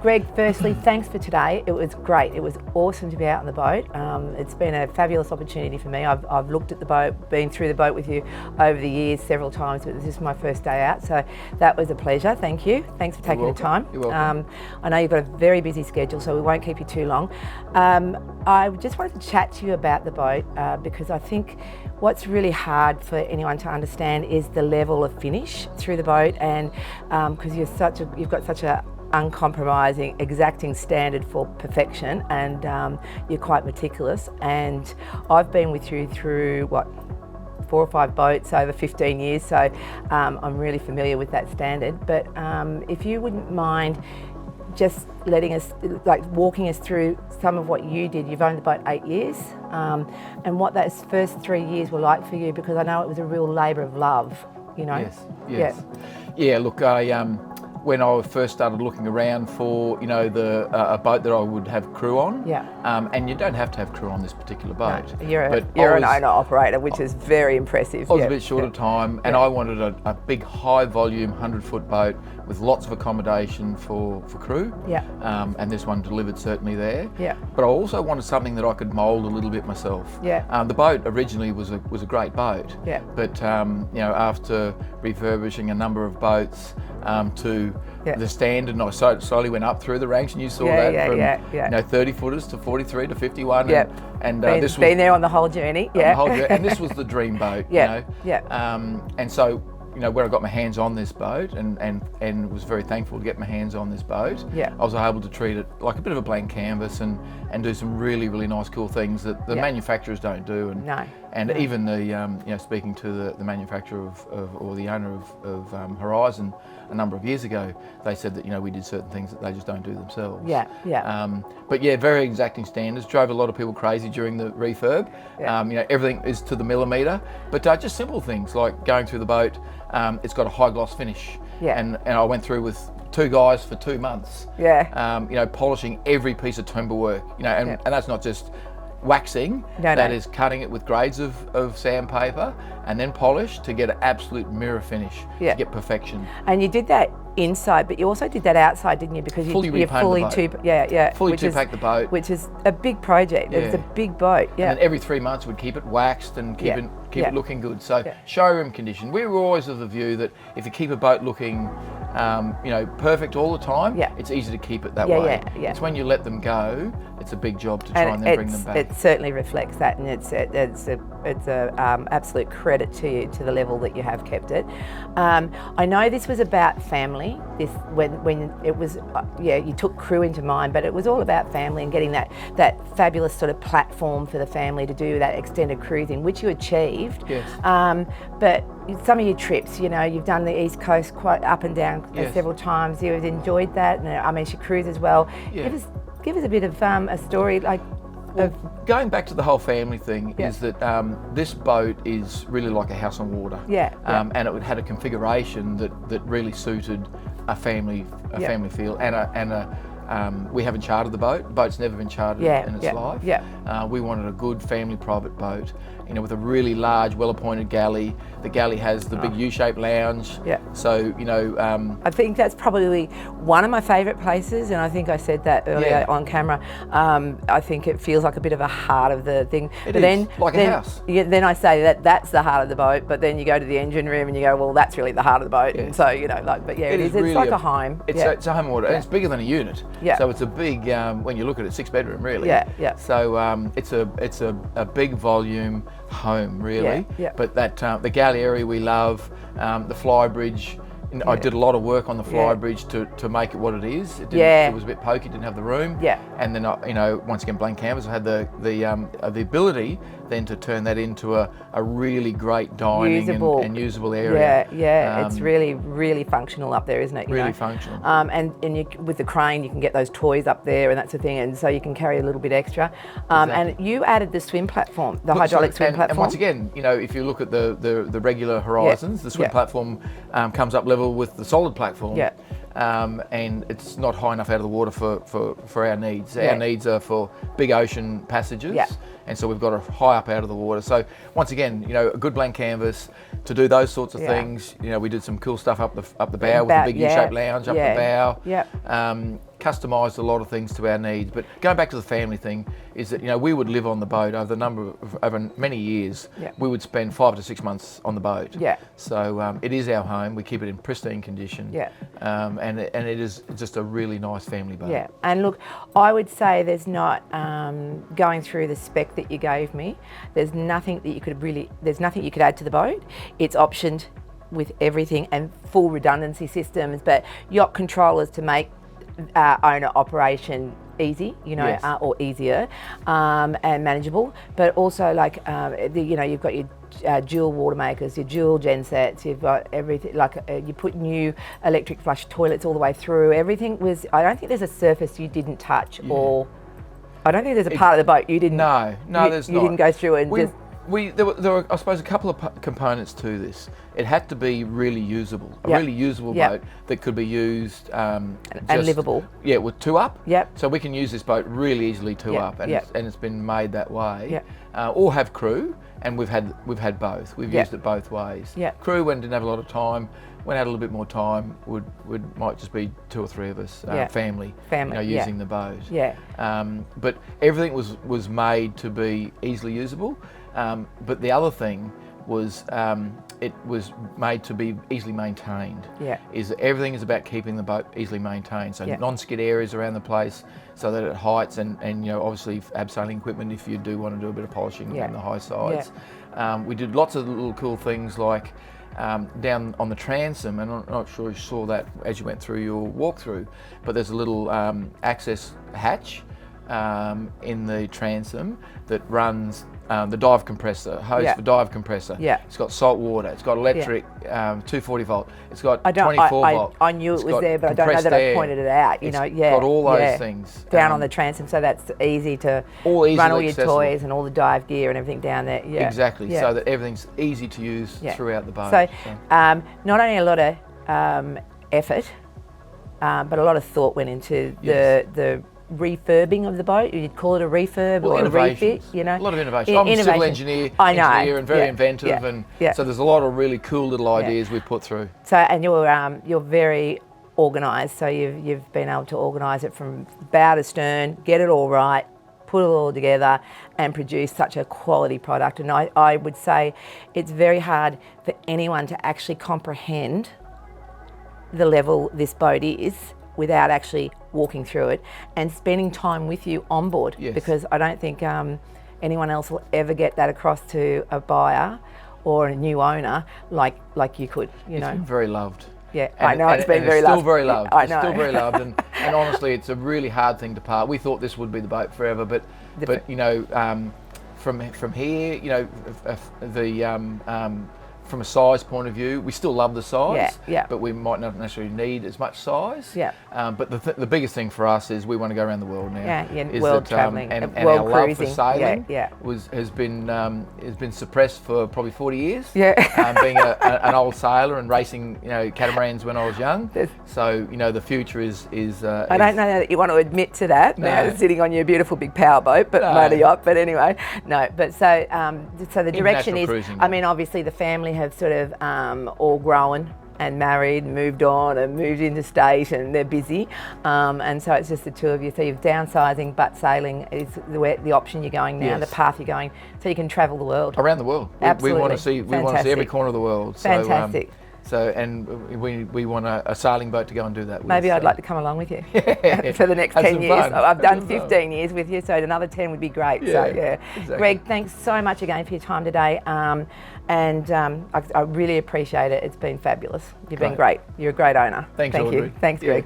Greg, firstly, thanks for today. It was great. It was awesome to be out on the boat. It's been a fabulous opportunity for me. I've looked at the boat, been through the boat with you over the years several times, but this is my first day out, so that was a pleasure. Thank you. Thanks for taking the time. You're welcome. I know you've got a very busy schedule, so we won't keep you too long. I just wanted to chat to you about the boat because I think what's really hard for anyone to understand is the level of finish through the boat, and because you've got such a uncompromising, exacting standard for perfection, and you're quite meticulous. And I've been with you through 4 or 5 boats over 15 years, so I'm really familiar with that standard. But if you wouldn't mind just letting us, walking us through some of what you did. You've owned the boat 8 years, and what those first 3 years were like for you, because I know it was a real labour of love, you know? Yes. Yeah, look, when I first started looking around for, a boat that I would have crew on. And you don't have to have crew on this particular boat. No, you're an owner-operator, which is very impressive. I was a bit short of time, and I wanted a big, high-volume, 100-foot boat with lots of accommodation for crew. And this one delivered certainly there. But I also wanted something that I could mould a little bit myself. The boat originally was a great boat. But after refurbishing a number of boats to the standard, and I slowly went up through the ranks, and you saw that from 30 footers to 43 to 51. And this was been there on the whole journey. And this was the dream boat. And so when I got my hands on this boat, and was very thankful to get my hands on this boat, I was able to treat it like a bit of a blank canvas and do some really, really nice, cool things that the manufacturers don't do. And even the speaking to the manufacturer or the owner of Horizon a number of years ago, they said that we did certain things that they just don't do themselves. But very exacting standards. Drove a lot of people crazy during the refurb. Everything is to the millimetre, but just simple things like going through the boat. It's got a high gloss finish, and I went through with 2 guys for 2 months. Polishing every piece of timber work. And that's not just waxing, that is cutting it with grades of sandpaper and then polish to get an absolute mirror finish, to get perfection. And you did that inside, but you also did that outside, didn't you? Because you fully two-packed the boat, which is a big project. It's a big boat. And then every 3 months we'd keep it waxed and keep it looking good. So showroom condition. We were always of the view that if you keep a boat looking perfect all the time, it's easy to keep it that way. It's when you let them go, it's a big job to try and then bring them back. It certainly reflects that, and it's a absolute credit to you, to the level that you have kept it. I know this was about family. This when it was you took crew into mind, but it was all about family and getting that fabulous sort of platform for the family to do that extended cruising, which you achieved. But some of your trips, you've done the East Coast quite up and down several times. You've enjoyed that, and I mean, you cruise as well. Give us a bit of a story going back to the whole family thing, is that this boat is really like a house on water. And it had a configuration that really suited a family feel, and we haven't chartered the boat. The boat's never been chartered in its life. We wanted a good family private boat, with a really large, well-appointed galley. The galley has the big U-shaped lounge. So, I think that's probably one of my favourite places, and I think I said that earlier on camera. I think it feels like a bit of a heart of the thing. A house. Then I say that's the heart of the boat, but then you go to the engine room and you go, well, that's really the heart of the boat. And so, it's like a home. It's a home water, and it's bigger than a unit. So it's a big, when you look at it, 6-bedroom really. So it's a big volume home really. But that the galley area we love, the fly bridge. I did a lot of work on the fly bridge to make it what it is. It was a bit pokey, didn't have the room. And then once again, blank canvas. I had the ability then to turn that into a really great dining and usable area. It's really, really functional up there, isn't it? Really functional. And with the crane, you can get those toys up there, and that's the thing, and so you can carry a little bit extra. And you added the swim platform, the hydraulic swim platform. And once again, if you look at the regular Horizons, the swim platform comes up level with the solid platform. And it's not high enough out of the water for our needs. Our needs are for big ocean passages, and so we've got to high up out of the water. So once again, a good blank canvas to do those sorts of things. We did some cool stuff up the bow with the big U-shaped lounge up the bow. customised a lot of things to our needs. But going back to the family thing, is that, you know, we would live on the boat over many years. Yeah. We would spend 5 to 6 months on the boat. Yeah. So it is our home. We keep it in pristine condition. Yeah. And it is just a really nice family boat. Yeah. And look, I would say there's not, going through the spec that you gave me, there's nothing you could add to the boat. It's optioned with everything and full redundancy systems, but yacht controllers to make owner operation easy, you know, yes. Or easier and manageable. But also, like, you know, you've got your dual water makers, your dual gensets, you've got everything, like you put new electric flush toilets all the way through. Everything was, I don't think there's a surface you didn't touch, or I don't think there's a part of the boat you didn't. No, there's not. You didn't go through and just. There were, I suppose, a couple of components to this. It had to be really usable, really usable boat that could be used and livable. Yeah, with two up. Yep. So we can use this boat really easily two up, and it's been made that way. Yep. Or have crew, and we've had both. We've used it both ways. Yep. Crew, when didn't have a lot of time, when had a little bit more time, might just be 2 or 3 of us, family, you know, using the boat. Yeah. But everything was made to be easily usable. But the other thing was it was made to be easily maintained. Yeah. Everything is about keeping the boat easily maintained. So non-skid areas around the place, so that it heights and you know, obviously abseiling equipment if you do want to do a bit of polishing on the high sides. We did lots of little cool things like down on the transom, and I'm not sure you saw that as you went through your walkthrough, but there's a little access hatch in the transom that runs the dive compressor, hose for dive compressor. Yeah. It's got salt water, it's got electric, 240 volt, it's got 24 volt. I knew it was there, but I don't know that I pointed it out. You know, got all those things. Down on the transom, so that's easy to run all your toys and all the dive gear and everything down there. Yeah. Exactly, so that everything's easy to use throughout the boat. So not only a lot of effort, but a lot of thought went into the refurbing of the boat. You'd call it a refurb or a refit, you know. A lot of innovation. I'm a civil engineer and very inventive, and so there's a lot of really cool little ideas we put through. So, and you're very organised, so you've been able to organise it from bow to stern, get it all right, put it all together and produce such a quality product. And I would say it's very hard for anyone to actually comprehend the level this boat is without actually walking through it and spending time with you on board, because I don't think anyone else will ever get that across to a buyer or a new owner like you could, you know. It's been very loved. Yeah, I know it's been very loved. Still very loved. I know. It's still very loved, and honestly, it's a really hard thing to part. We thought this would be the boat forever, but you know, from here, you know, from a size point of view, we still love the size, but we might not necessarily need as much size. Yeah. But the biggest thing for us is we want to go around the world now. World travelling, and world our cruising. love for sailing has been suppressed for probably 40 years. Yeah. Being an old sailor and racing, you know, catamarans when I was young. So you know, the future is. I don't know that you want to admit to that now, sitting on your beautiful big power boat, but motor yacht. But anyway, no. But so the direction is. Cruising, I mean, obviously the family have sort of all grown and married and moved on and moved interstate, and they're busy, and so it's just the two of you. So you're downsizing, but sailing is the option you're going now, the path you're going, so you can travel the world. Around the world. Absolutely. We want to see every corner of the world. Fantastic. So and we want a sailing boat to go and do that with. Maybe I'd like to come along with you for the next 10 years. I've done 15 years with you, so another 10 would be great. Exactly. Greg, thanks so much again for your time today, and I really appreciate it. It's been fabulous. You've been great. You're a great owner. Thank you. Audrey. Thanks, Greg.